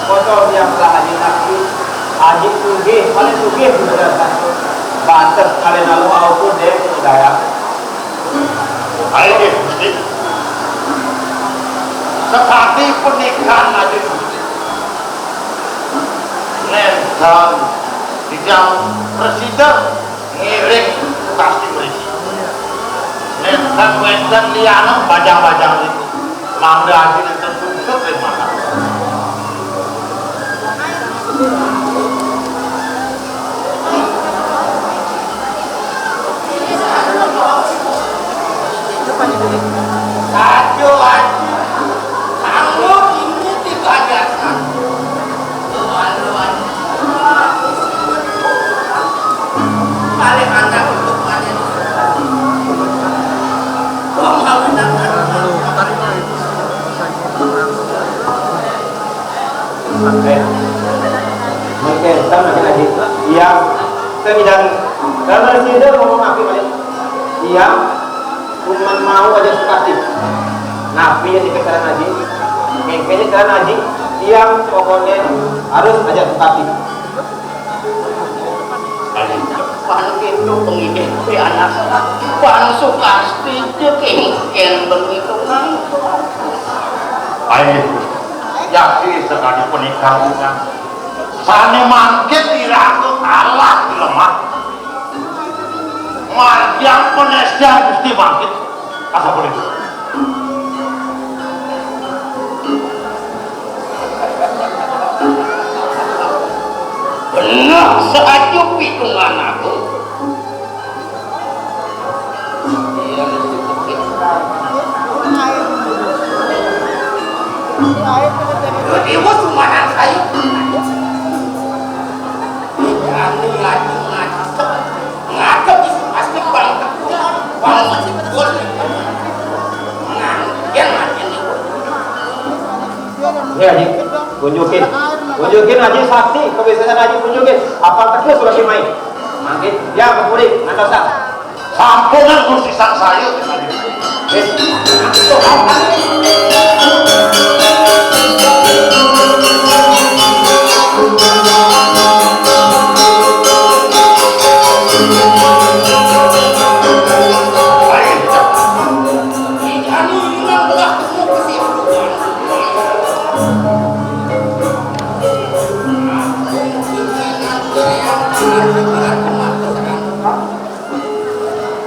Bocor yang telah haji nabi, haji sugih, paling sugih beneran. Banter kalian lalu aku deh saya. Ayo Gusti. Sekali pernikahan aja Nentan dijam presiden ngiring pasti berisi. Nentan wendan lianang bajang-bajang itu. Mangga aja nentan tuntut dari mana? Aduh, kamu ini dibajarkan. Balik anak untuk panen. Mungkin sama lagi. Iya, dan karena sini ngomong apa balik? Iya, cuma mau aja sekali. Nabi yang dikejar haji, kayaknya jalan haji, iya pokoknya harus aja sekali. Pan itu pengikuti anak pan sukasti jekengken begitu nang. Ayo, yakin sekali pernikahan. Sane mangkit diratu Allah di lemah. Marjang penesnya Gusti mangkit. Asa boleh. seajuk pitungan aku. Ibu cuma saya. Jangan lagi ngacep itu pasti bangkit. Bangkit betul. Ya Haji, tunjukin Haji saksi kebiasaan Haji, tunjukin apa terus sudah main mangkit ya kemudian ngantosa Sampungan Gusti Sang Sayur.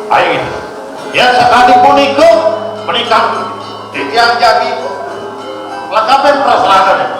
Ayo ya sekali punika menikah titiang jadi lengkapin perasaan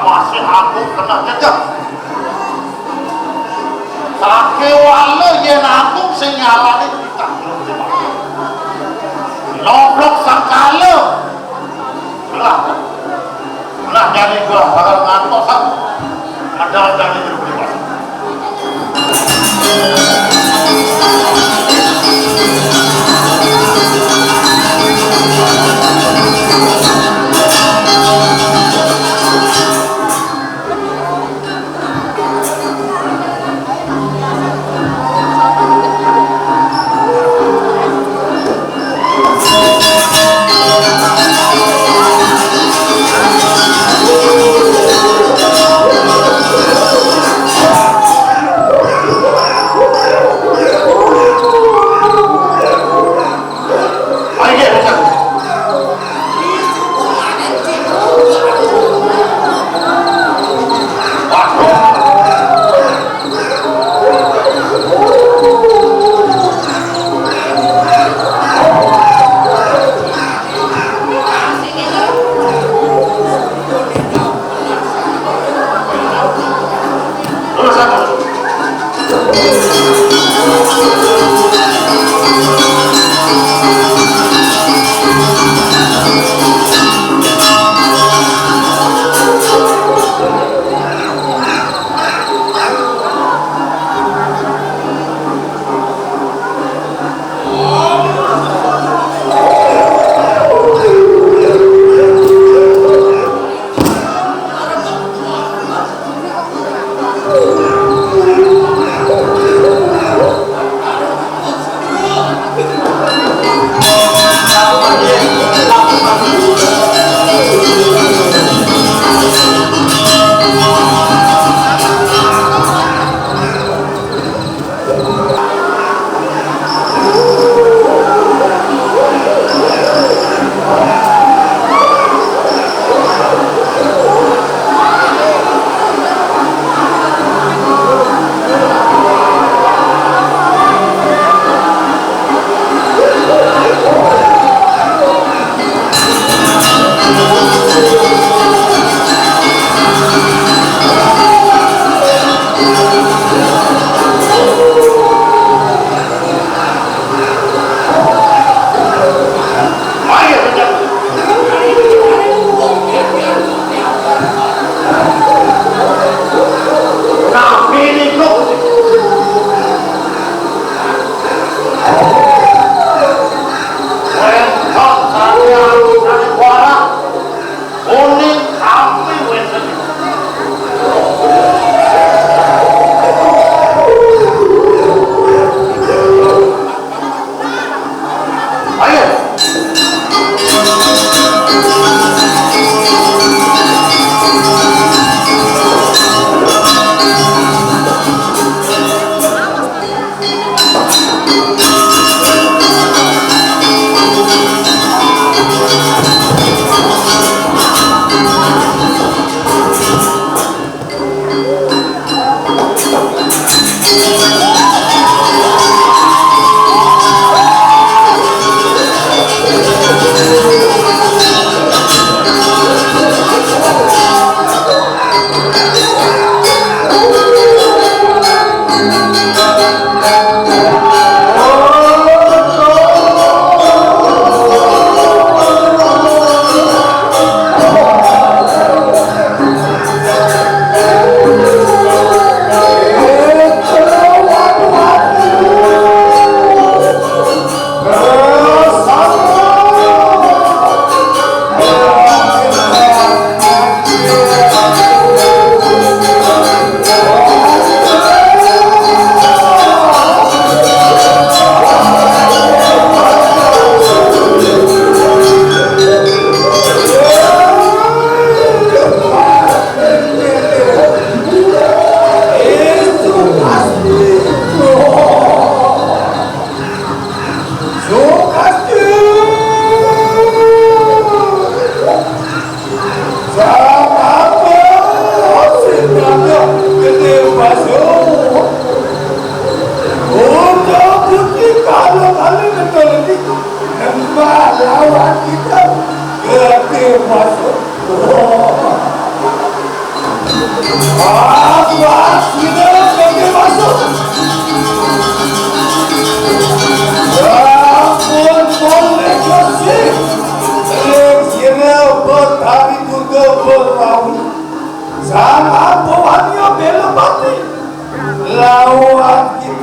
masih aku kena jejak sakewala yen aku sing nyalani ditanggung loblok sangkala belah jadi gua bakal ngantos ada dari berubah.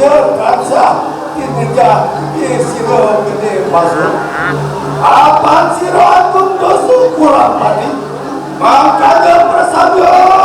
kaca tinega siro gede basur apa siro agung dosu kurang padi makanya bersabyo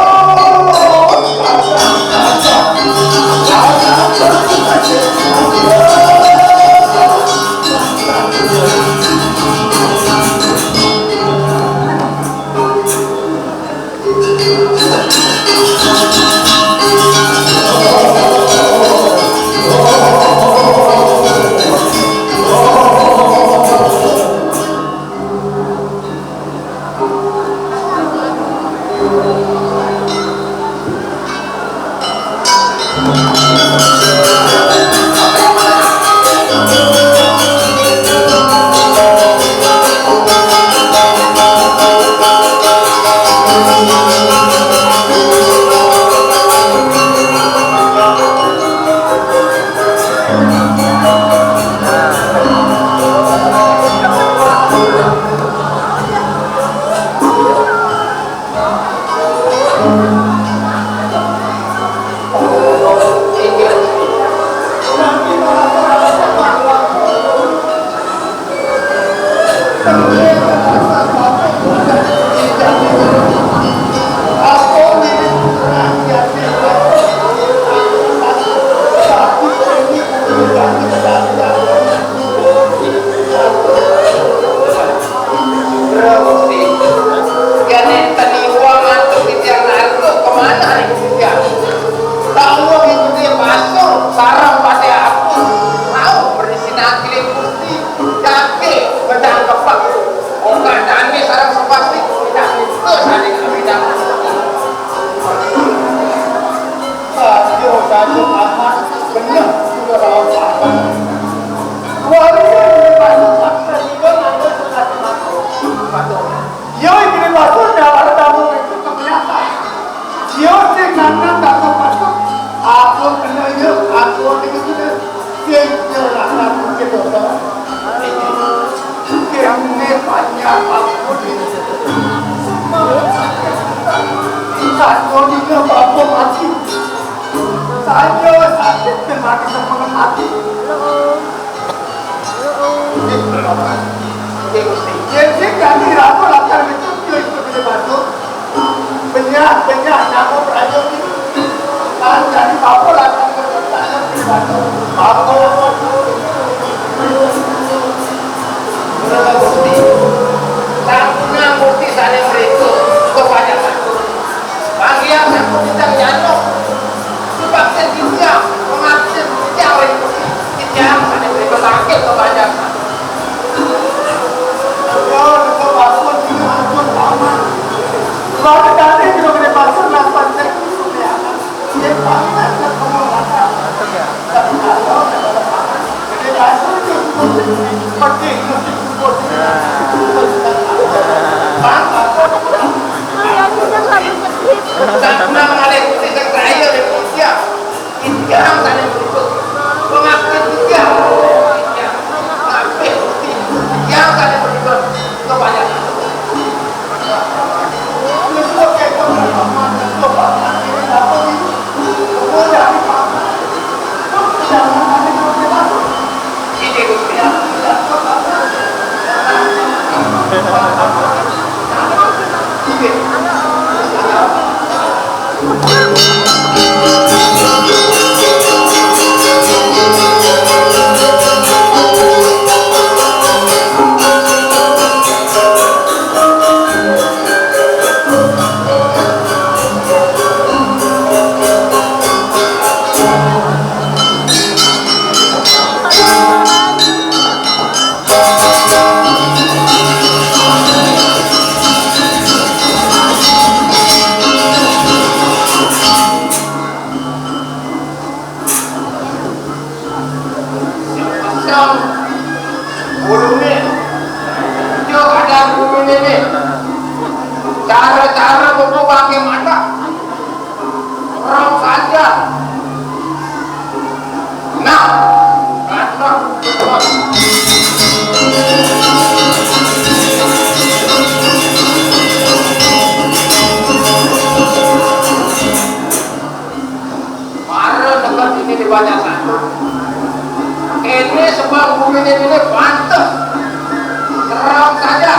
cara-cara bobo pakai mata orang saja. Nah, kata marah dekat ini di banyak banyak satu. Ini sebab bumi ini pantas. Terang saja.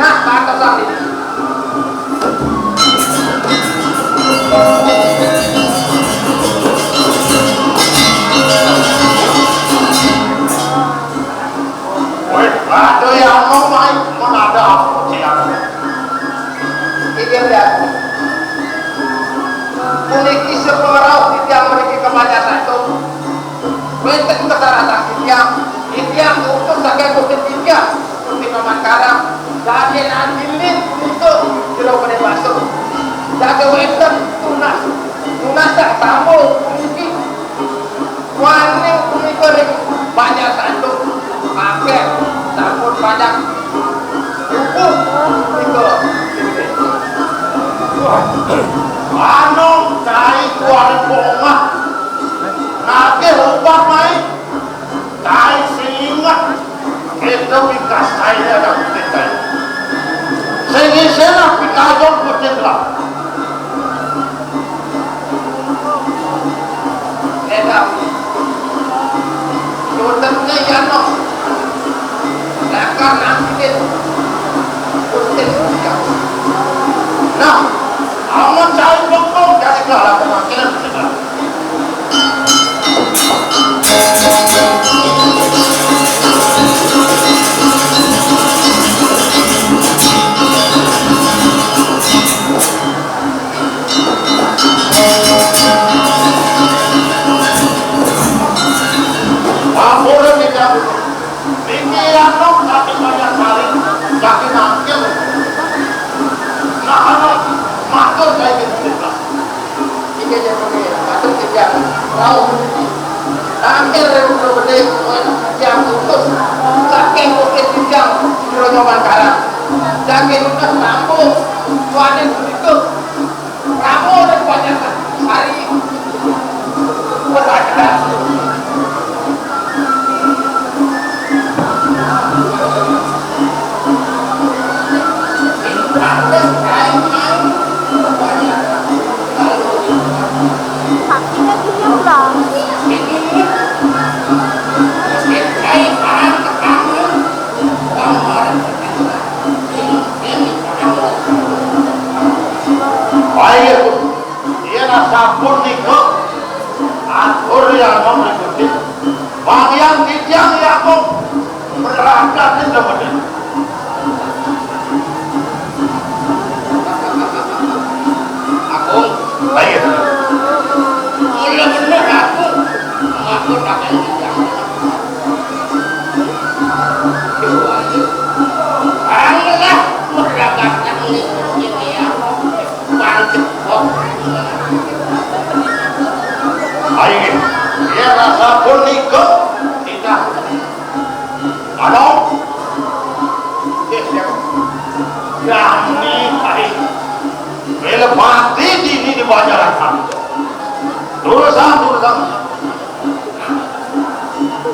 Nah, pantasan ini. Ada yang mau main, mana ada aku siapa? Ini dia. Memiliki separuh yang memiliki kebanyakan itu. Bentuk kesaratan yang untuk sebagai bukti tiga, bukti pemakaran. Jadi nanti itu tidak boleh masuk. Jaga bentuk tunas tak tamu mungkin. Warning pemikir banyak satu. Pakai campur banyak hukum itu Anu cai kuari bunga, nanti lupa main, cai singa, itu pikas cai ada putih cai, singi sena pikajol putih lah. Edam, jodohnya ya no. Akan nanti putih jauh. Nah, aman cai bongkong jadi kalah kemungkinan kita. Ampun tidak. Ini yang nok kaki banyak kali, kaki nangkil. Nah, anak makul kayak gitu. Tiga jam ini, masuk tiga. Tahu? Nangkil regu gede, yang utus. Kakek bukit tiga, suruhnya bangkaran. Kakek utus mampu, tuanin begitu. Kamu dan banyak hari. Berada. Baik, dia nasabun niko, atur yang mau mengikuti, bang yang dijang yang mau berangkat itu benar. Aku, Baik, iya benar aku tak akan dijang. Anglah meragaknya ini ya, bangkit kok. baik, dia nasabun niko, tidak. Ano? Yang ini baik. Bila mati ini dibajaran. Turusan.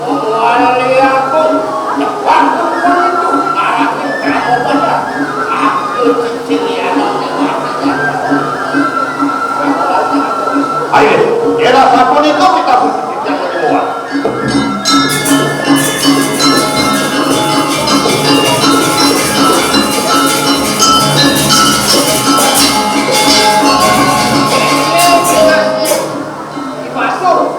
Wali aku cepat itu arahkan kamu pada aku cicil Ayo, dia nasabun itu kita berpikir yang kedua. dipasung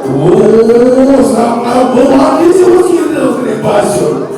Oh, sama bawa ini semua kita kena pasur.